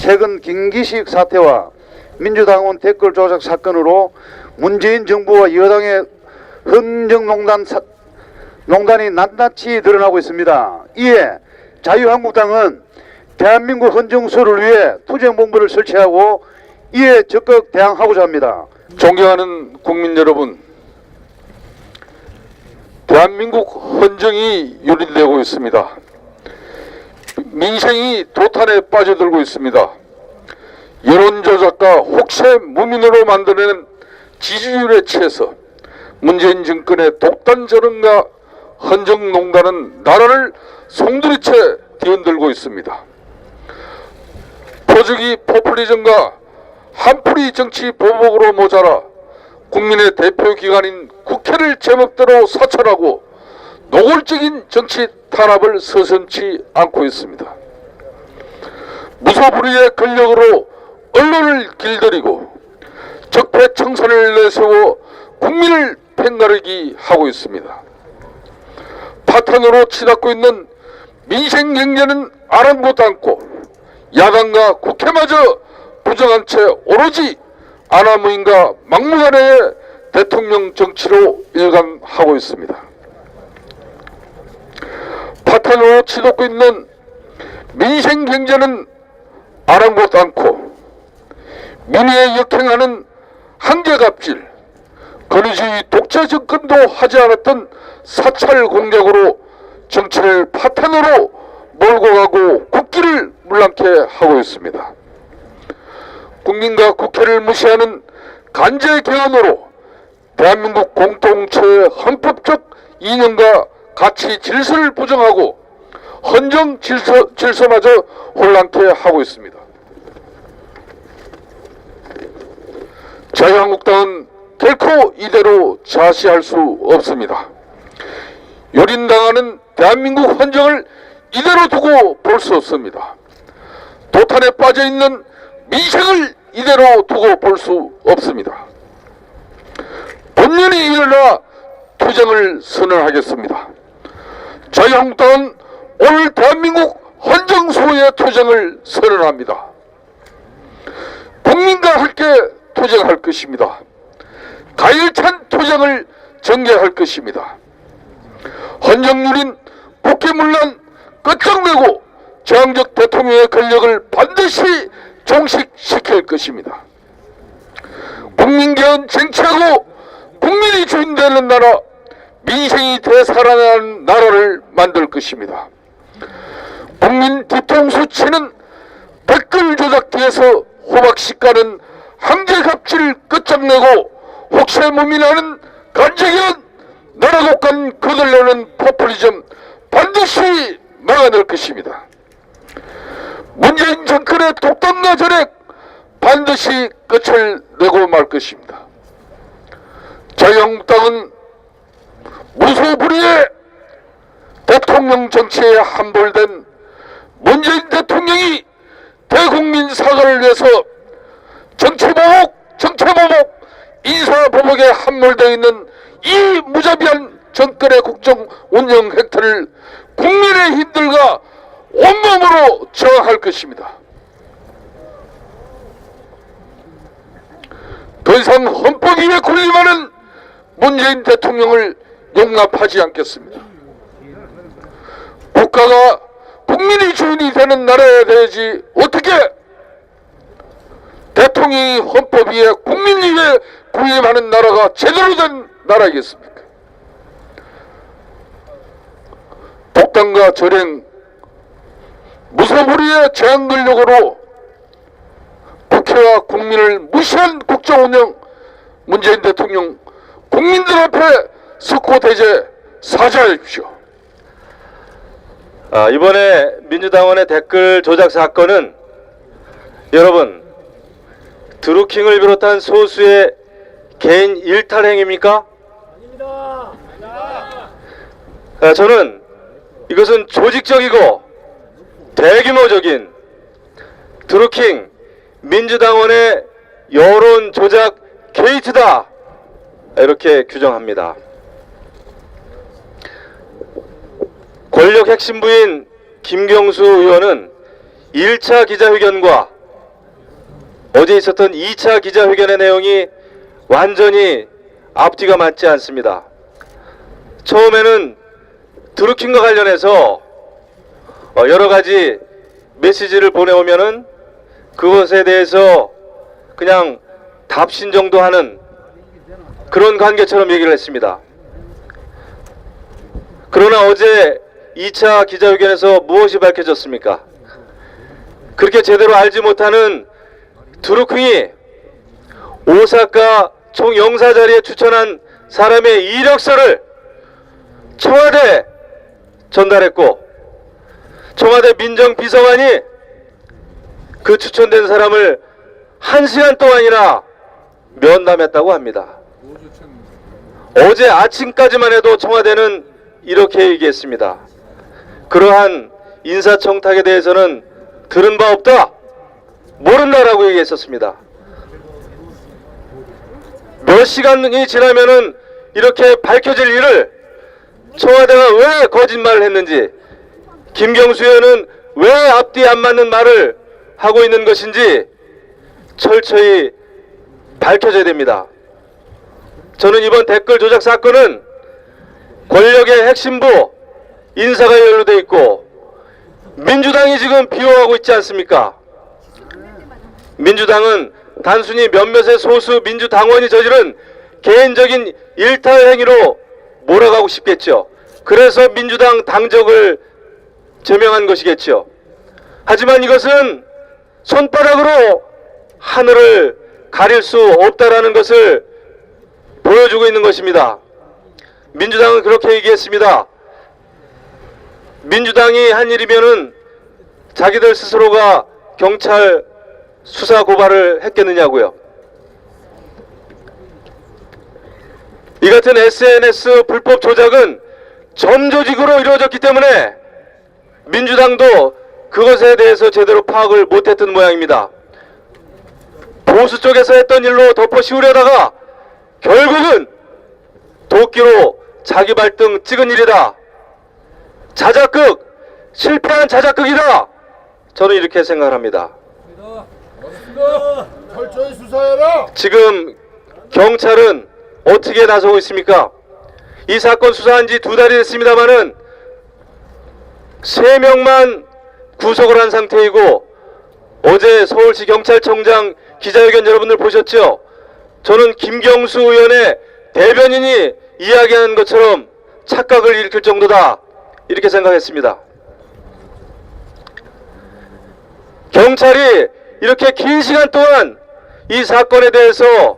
최근 김기식 사태와 민주당원 댓글 조작 사건으로 문재인 정부와 여당의 헌정농단이 낱낱이 드러나고 있습니다. 이에 자유한국당은 대한민국 헌정수호를 위해 투쟁본부를 설치하고 이에 적극 대항하고자 합니다. 존경하는 국민 여러분, 대한민국 헌정이 유린되고 있습니다. 민생이 도탄에 빠져들고 있습니다. 여론조작과 혹세 무민으로 만들어낸 지지율에 취해서 문재인 정권의 독단전언과 헌정농단은 나라를 송두리째 뒤흔들고 있습니다. 포주기 포퓰리즘과 한풀이 정치 보복으로 모자라 국민의 대표기관인 국회를 제멋대로 사찰하고 노골적인 정치 탄압을 서슴지 않고 있습니다. 무소불위의 권력으로 언론을 길들이고 적폐청산을 내세워 국민을 팽가르기 하고 있습니다. 파탄으로 치닫고 있는 민생경제는 아랑곳 않고 야당과 국회마저 부정한 채 오로지 아나무인과 막무가내의 대통령 정치로 일관하고 있습니다. 파탄으로 치닫고 있는 민생경제는 아랑곳 않고 민의에 역행하는 한계갑질, 권위주의 독재 정권도 하지 않았던 사찰 공격으로 정치를 파탄으로 몰고 가고 국기를 물랑케 하고 있습니다. 국민과 국회를 무시하는 간제 개헌으로 대한민국 공동체의 헌법적 이념과 가치 질서를 부정하고 헌정 질서마저 혼란케 하고 있습니다. 자유한국당은 결코 이대로 자시할 수 없습니다. 유린당하는 대한민국 헌정을 이대로 두고 볼 수 없습니다. 도탄에 빠져있는 민생을 이대로 두고 볼 수 없습니다. 분명히 일어나 투쟁을 선언하겠습니다. 자유한국당은 오늘 대한민국 헌정수호의 투쟁을 선언합니다. 국민과 함께 투쟁할 것입니다. 가열찬 투쟁을 전개할 것입니다. 헌정유린 국회문란 끝장내고 저항적 대통령의 권력을 반드시 종식시킬 것입니다. 국민개헌 쟁취하고 국민이 주인되는 나라, 민생이 되살아나는 나라를 만들 것입니다. 국민 뒤통수 치는 댓글 조작기에서 호박씨 까는 한계갑질 끝장내고 혹세무민하는 간제개헌, 나라국간 거들려는 포퓰리즘 반드시 막아낼 것입니다. 문재인 정권의 독단과 전액 반드시 끝을 내고 말 것입니다. 자유한국당은 무소불위의 대통령 정치에 함몰된 문재인 대통령이 대국민 사과를 위해서 정치보복, 인사보복에 함몰되어 있는 이 무자비한 정권의 국정 운영 행태를 국민의 힘들과 온몸으로 저항할 것입니다. 더 이상 헌법 위에 군림하는 문재인 대통령을 용납하지 않겠습니다. 국가가 국민이 주인이 되는 나라에 대해지 어떻게 대통령이 헌법 위에 국민 위에 군림하는 나라가 제대로 된 나라이겠습니까? 독단과 절행, 무소불위의 제한 권력으로 국회와 국민을 무시한 국정운영, 문재인 대통령 국민들 앞에 석고대죄 사죄하십시오. 이번에 민주당원의 댓글 조작 사건은 여러분 드루킹을 비롯한 소수의 개인 일탈 행위입니까? 아닙니다. 저는 이것은 조직적이고 대규모적인 드루킹 민주당원의 여론 조작 게이트다, 이렇게 규정합니다. 권력 핵심부인 김경수 의원은 1차 기자회견과 어제 있었던 2차 기자회견의 내용이 완전히 앞뒤가 맞지 않습니다. 처음에는 드루킹과 관련해서 여러 가지 메시지를 보내오면은 그것에 대해서 그냥 답신 정도 하는 그런 관계처럼 얘기를 했습니다. 그러나 어제 2차 기자회견에서 무엇이 밝혀졌습니까? 그렇게 제대로 알지 못하는 드루킹이 오사카 총영사 자리에 추천한 사람의 이력서를 청와대에 전달했고, 청와대 민정비서관이 그 추천된 사람을 1시간 동안이나 면담했다고 합니다. 어제 아침까지만 해도 청와대는 이렇게 얘기했습니다. 그러한 인사청탁에 대해서는 들은 바 없다, 모른다라고 얘기했었습니다. 몇 시간이 지나면은 이렇게 밝혀질 일을 청와대가 왜 거짓말을 했는지, 김경수 의원은 왜 앞뒤 안 맞는 말을 하고 있는 것인지 철저히 밝혀져야 됩니다. 저는 이번 댓글 조작 사건은 권력의 핵심부 인사가 연루되어 있고 민주당이 지금 비호하고 있지 않습니까? 민주당은 단순히 몇몇의 소수 민주당원이 저지른 개인적인 일탈 행위로 몰아가고 싶겠죠. 그래서 민주당 당적을 제명한 것이겠죠. 하지만 이것은 손바닥으로 하늘을 가릴 수 없다라는 것을 보여주고 있는 것입니다. 민주당은 그렇게 얘기했습니다. 민주당이 한 일이면은 자기들 스스로가 경찰 수사 고발을 했겠느냐고요. 이 같은 SNS 불법 조작은 점조직으로 이루어졌기 때문에 민주당도 그것에 대해서 제대로 파악을 못했던 모양입니다. 보수 쪽에서 했던 일로 덮어 씌우려다가 결국은 도끼로 자기 발등 찍은 일이다. 자작극, 실패한 자작극이다. 저는 이렇게 생각합니다. 철저히 수사해라. 지금 경찰은 어떻게 나서고 있습니까? 이 사건 수사한 지 2달이 됐습니다마는 3명만 구속을 한 상태이고, 어제 서울시 경찰청장 기자회견 여러분들 보셨죠? 저는 김경수 의원의 대변인이 이야기하는 것처럼 착각을 일으킬 정도다, 이렇게 생각했습니다. 경찰이 이렇게 긴 시간 동안 이 사건에 대해서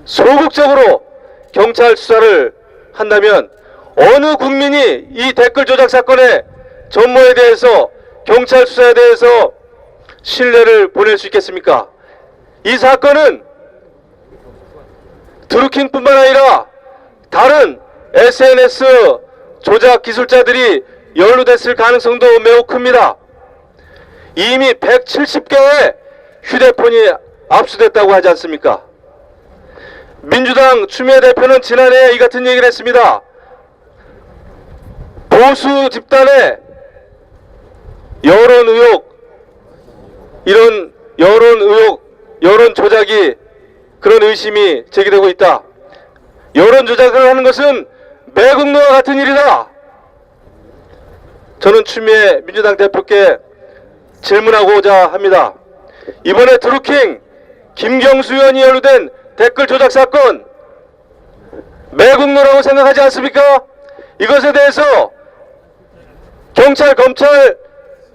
소극적으로 경찰 수사를 한다면 어느 국민이 이 댓글 조작 사건의 전모에 대해서, 경찰 수사에 대해서 신뢰를 보낼 수 있겠습니까? 이 사건은 드루킹뿐만 아니라 다른 SNS 조작 기술자들이 연루됐을 가능성도 매우 큽니다. 이미 170개의 휴대폰이 압수됐다고 하지 않습니까? 민주당 추미애 대표는 지난해 이 같은 얘기를 했습니다. 보수 집단의 여론 의혹, 이런 여론 의혹, 여론 조작이, 그런 의심이 제기되고 있다. 여론 조작을 하는 것은 매국노와 같은 일이다. 저는 추미애 민주당 대표께 질문하고자 합니다. 이번에 드루킹, 김경수 의원이 연루된 댓글 조작 사건 매국노라고 생각하지 않습니까? 이것에 대해서 경찰, 검찰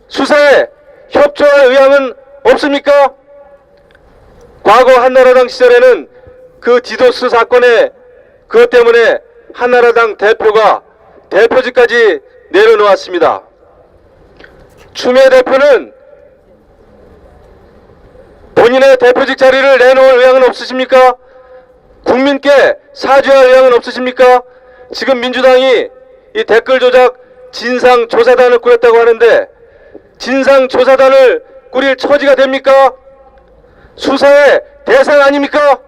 수사에 협조할 의향은 없습니까? 과거 한나라당 시절에는 그 디도스 사건에 그것 때문에 한나라당 대표가 대표직까지 내려놓았습니다. 추미애 대표는 본인의 대표직 자리를 내놓을 의향은 없으십니까? 국민께 사죄할 의향은 없으십니까? 지금 민주당이 이 댓글 조작 진상조사단을 꾸렸다고 하는데, 진상조사단을 꾸릴 처지가 됩니까? 수사의 대상 아닙니까?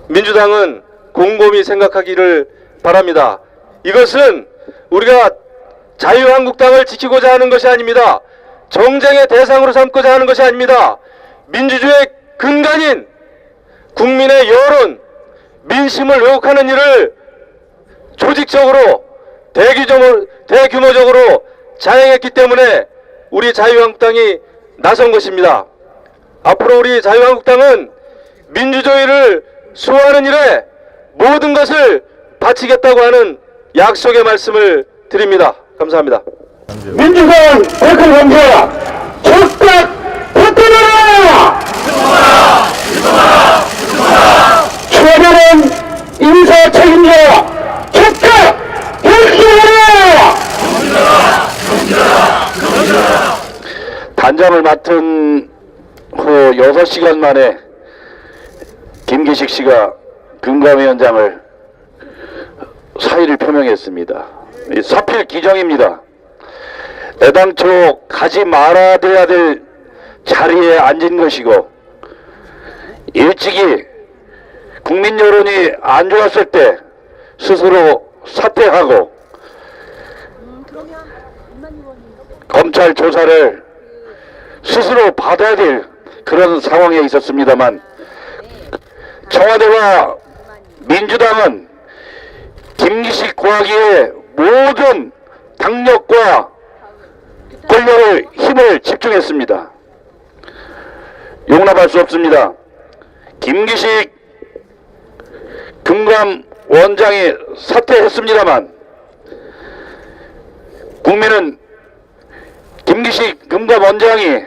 민주당은 곰곰이 생각하기를 바랍니다. 이것은 우리가 자유한국당을 지키고자 하는 것이 아닙니다. 정쟁의 대상으로 삼고자 하는 것이 아닙니다. 민주주의의 근간인 국민의 여론, 민심을 왜곡하는 일을 조직적으로 대규모적으로 자행했기 때문에 우리 자유한국당이 나선 것입니다. 앞으로 우리 자유한국당은 민주주의를 수호하는 일에 모든 것을 바치겠다고 하는 약속의 말씀을 드립니다. 감사합니다. 민주당 댓글 감사 즉각 버텨라! 추가되는 인사 책임자 즉각 결수하라! 단장을 맡은 후 6시간 만에 김기식 씨가 금감위원장을 사의를 표명했습니다. 이 사필 기정입니다. 애당초 가지 말아야 될 자리에 앉은 것이고 일찍이 국민 여론이 안 좋았을 때 스스로 사퇴하고 검찰 조사를 스스로 받아야 될 그런 상황에 있었습니다만 청와대와 민주당은 김기식 구하기에 모든 당력과 권력을 힘을 집중했습니다. 용납할 수 없습니다. 김기식 금감원장이 사퇴했습니다만 국민은 김기식 금감원장이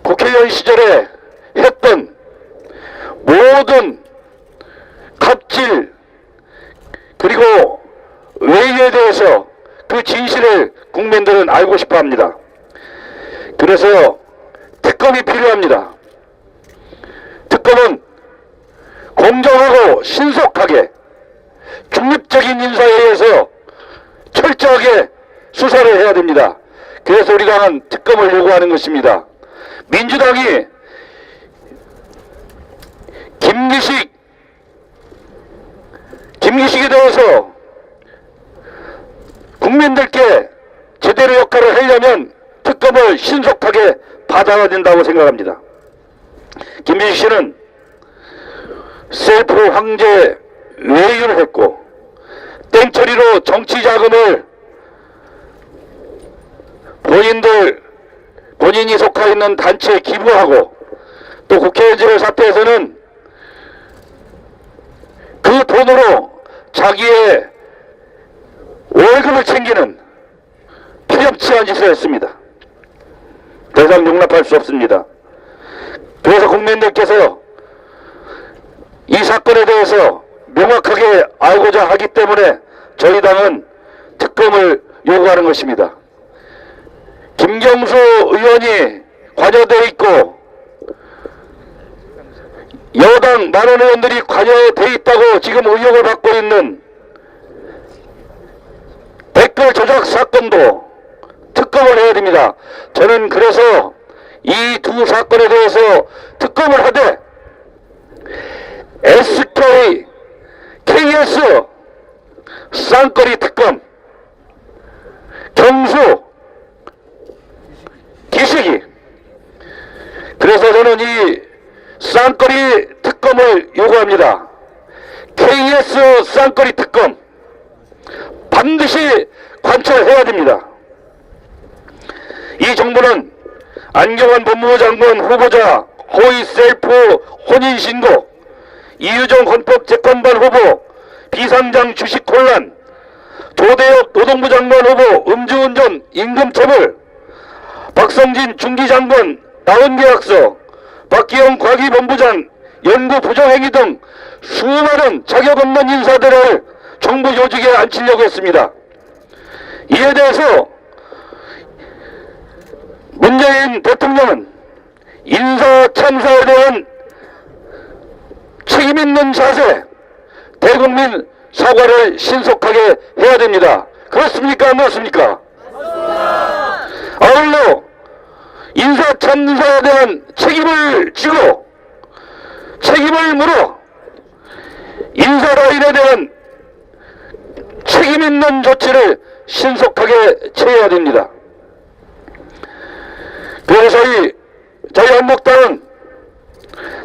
국회의원 시절에 했던 모든 갑질 그리고 외유에 대해서 그 진실을 국민들은 알고 싶어 합니다. 그래서 특검이 필요합니다. 특검은 공정하고 신속하게 중립적인 인사에 의해서 철저하게 수사를 해야 됩니다. 그래서 우리 당은 특검을 요구하는 것입니다. 민주당이 김기식에 대해서 국민들께 제대로 역할을 하려면 특검을 신속하게 받아야 된다고 생각합니다. 김기식 씨는 셀프 황제 외유를 했고 땡처리로 정치 자금을 본인이 속해 있는 단체에 기부하고 또 국회의원직을 사퇴해서는 그 돈으로 자기의 월급을 챙기는 파렴치한 짓을 했습니다. 더 이상 용납할 수 없습니다. 그래서 국민들께서 이 사건에 대해서 명확하게 알고자 하기 때문에 저희 당은 특검을 요구하는 것입니다. 김경수 의원이 관여되어 있고 여당 많은 의원들이 관여되어 있다고 지금 의혹을 받고 있는 댓글 조작 사건도 특검을 해야 됩니다. 저는 그래서 이 두 사건에 대해서 특검을 하되 SK, KS 쌍거리 특검, 경수, 기식이 그래서 저는 이 쌍거리 특검을 요구합니다. KS 쌍거리 특검 반드시 관철해야 됩니다. 이 정부는 안경환 법무부 장관 후보자 허위 셀프 혼인신고, 이유정 헌법재판관 후보 비상장 주식 혼란, 조대엽 노동부 장관 후보 음주운전 임금체불, 박성진 중기장관 나온계약서, 박기영 과기본부장 연구 부정행위 등 수많은 자격 없는 인사들을 정부 요직에 앉히려고 했습니다. 이에 대해서 문재인 대통령은 인사 참사에 대한 책임 있는 자세, 대국민 사과를 신속하게 해야 됩니다. 그렇습니까? 안 그렇습니까? 아울러 인사 참사에 대한 책임을 지고 책임을 물어 인사 라인에 대한 책임 있는 조치를 신속하게 취해야 됩니다. 그래서 이 자유한국당은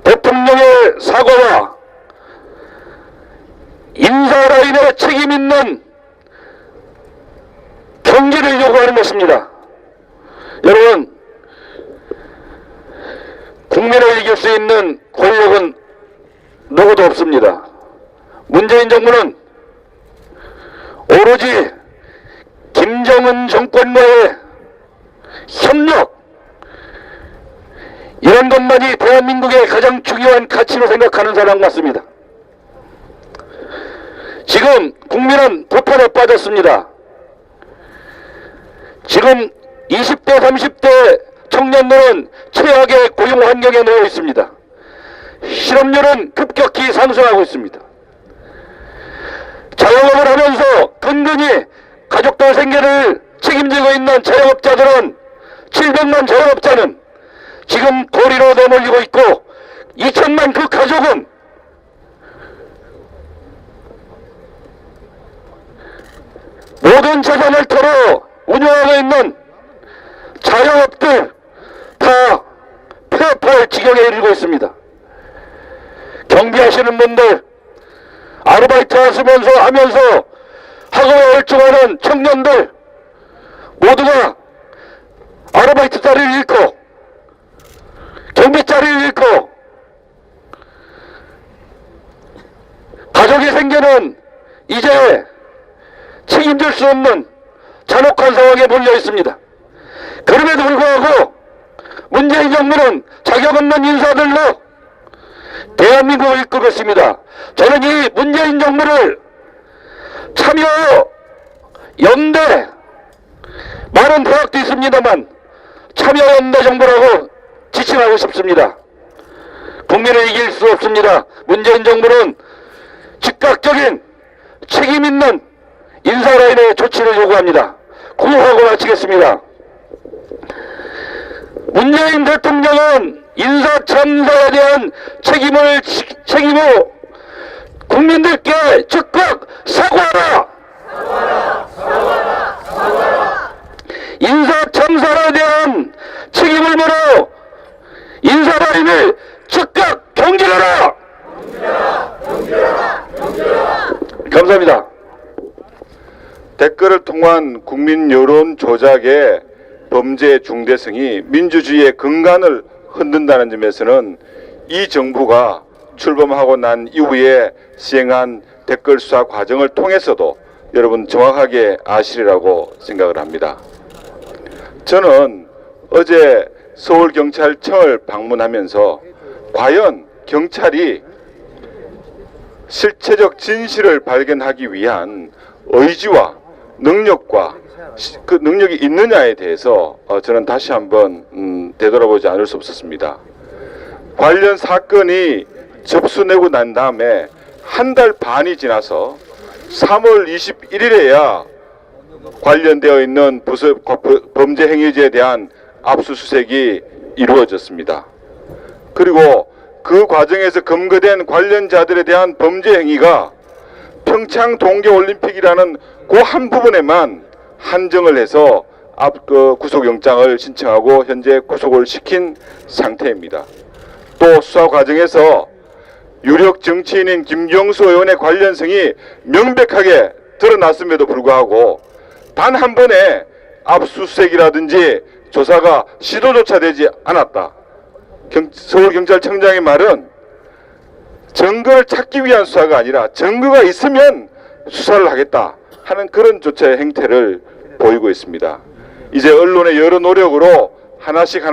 대통령의 사과와 인사라인에 책임 있는 경기를 요구하는 것입니다. 여러분, 국민을 이길 수 있는 권력은 누구도 없습니다. 문재인 정부는 오로지 김정은 정권과의 협력, 이런 것만이 대한민국의 가장 중요한 가치로 생각하는 사람 같습니다. 지금 국민은 도탄에 빠졌습니다. 지금 20대, 30대 청년들은 최악의 고용 환경에 놓여 있습니다. 실업률은 급격히 상승하고 있습니다. 자영업을 하면서 근근히 가족들 생계를 책임지고 있는 자영업자들은 700만 자영업자는 지금 고리로 내몰리고 있고 2천만 그 가족은 모든 재산을 털어 운영하고 있는 자영업들 다 폐업할 지경에 이르고 있습니다. 경비하시는 분들, 아르바이트 하면서 학업에 열중하는 청년들 모두가 아르바이트 자리를 잃고 경비 자리를 잃고 가족의 생계는 이제 책임질 수 없는 잔혹한 상황에 몰려 있습니다. 그럼에도 불구하고 문재인 정부는 자격 없는 인사들로 대한민국을 이끌고 있습니다. 저는 이 문재인 정부를 참여 연대, 많은 대학도 있습니다만 참여 연대 정부라고 지칭하고 싶습니다. 국민을 이길 수 없습니다. 문재인 정부는 즉각적인 책임 있는 인사라인의 조치를 요구합니다. 구호하고 마치겠습니다. 문재인 대통령은 인사 참사에 대한 책임을 국민들께 즉각 사과하라. 인사 참사에 대한 책임을 물어 인사라인을 즉각 경질하라. 감사합니다. 댓글을 통한 국민 여론 조작의 범죄의 중대성이 민주주의의 근간을 흔든다는 점에서는 이 정부가 출범하고 난 이후에 시행한 댓글 수사 과정을 통해서도 여러분 정확하게 아시리라고 생각을 합니다. 저는 어제 서울경찰청을 방문하면서 과연 경찰이 실체적 진실을 발견하기 위한 의지와 능력과 그 능력이 있느냐에 대해서 저는 다시 한번 되돌아보지 않을 수 없었습니다. 관련 사건이 접수되고 난 다음에 한 달 반이 지나서 3월 21일에야 관련되어 있는 범죄 행위지에 대한 압수수색이 이루어졌습니다. 그리고 그 과정에서 검거된 관련자들에 대한 범죄 행위가 평창 동계올림픽이라는 그 한 부분에만 한정을 해서 구속영장을 신청하고 현재 구속을 시킨 상태입니다. 또 수사 과정에서 유력 정치인인 김경수 의원의 관련성이 명백하게 드러났음에도 불구하고 단 한 번의 압수수색이라든지 조사가 시도조차 되지 않았다. 서울경찰청장의 말은 증거를 찾기 위한 수사가 아니라 증거가 있으면 수사를 하겠다 하는 그런 조차의 행태를 보이고 있습니다. 이제 언론의 여러 노력으로 하나씩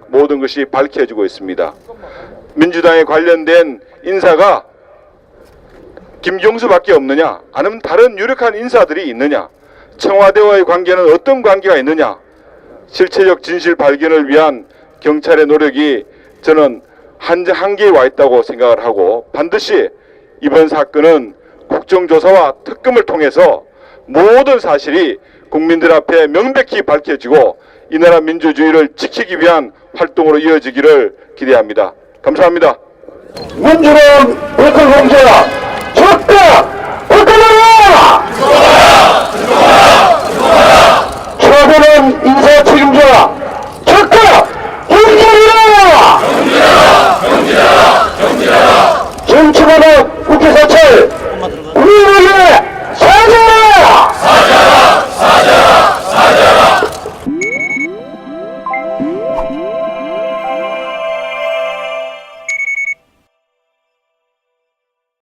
모든 것이 밝혀지고 있습니다. 민주당에 관련된 인사가 김경수밖에 없느냐, 아니면 다른 유력한 인사들이 있느냐, 청와대와의 관계는 어떤 관계가 있느냐, 실체적 진실 발견을 위한 경찰의 노력이 저는 한계에 와 있다고 생각을 하고, 반드시 이번 사건은 국정조사와 특검을 통해서 모든 사실이 국민들 앞에 명백히 밝혀지고 이 나라 민주주의를 지키기 위한 활동으로 이어지기를 기대합니다. 감사합니다. 민주당 댓글 공개와